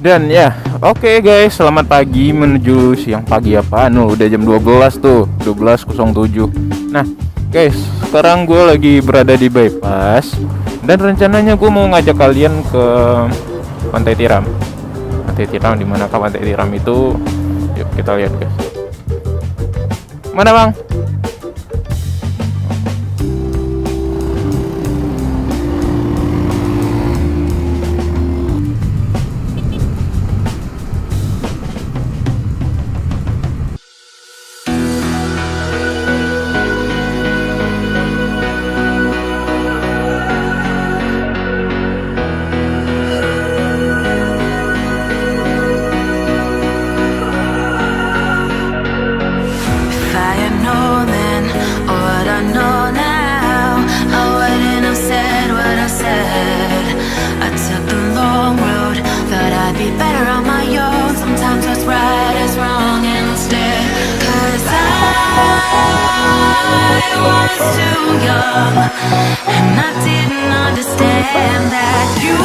Dan ya, oke guys, selamat pagi menuju siang pagi apaan? Udah jam 12 tuh, 12.07. Nah, guys, sekarang gue lagi berada di bypass dan rencananya gue mau ngajak kalian ke Pantai Tiram. Pantai Tiram di manakah Pantai Tiram itu? Yuk kita lihat, guys. Mana, Bang? I was too young, and I didn't understand that you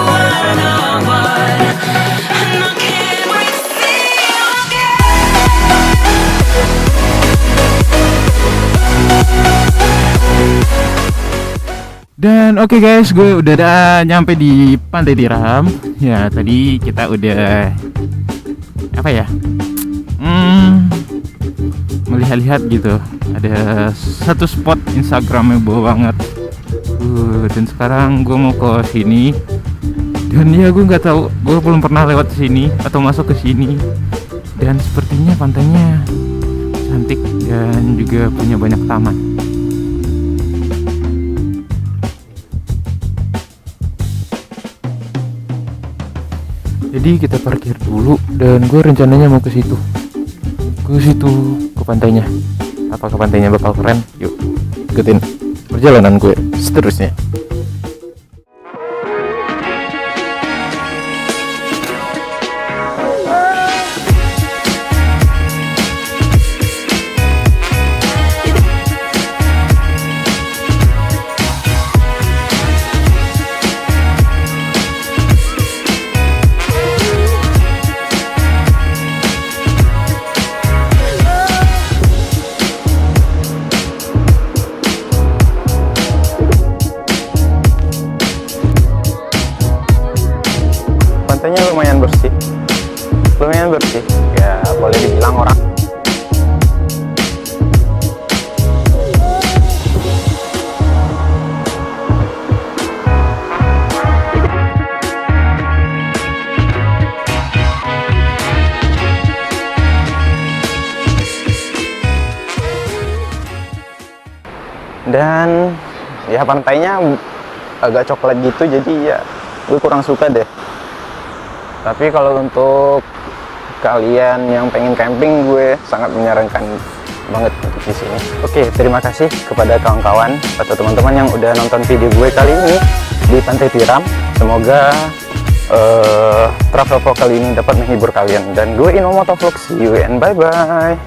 were the one, and I can't wait to see you Dan oke guys, gue udah nyampe di Pantai Tiram. Ya, tadi kita udah apa ya? Melihat-lihat gitu. Ada satu spot instagramable banget. Dan sekarang gue mau ke sini. Dan ya gue nggak tahu, gue belum pernah lewat sini atau masuk ke sini. Dan sepertinya pantainya cantik dan juga punya banyak taman. Jadi kita parkir dulu dan gue rencananya mau ke situ. Ke pantainya. Apakah pantainya bakal keren? Yuk, ikutin perjalanan gue seterusnya. Pantainya lumayan bersih ya, boleh dibilang orang. Dan ya pantainya agak coklat gitu, jadi ya gue kurang suka deh. Tapi kalau untuk kalian yang pengen camping, gue sangat menyarankan banget untuk di sini. Oke, terima kasih kepada kawan-kawan atau teman-teman yang udah nonton video gue kali ini di Pantai Tiram. Semoga travel vlog kali ini dapat menghibur kalian. Dan gue Inomotovlog, see you and bye-bye.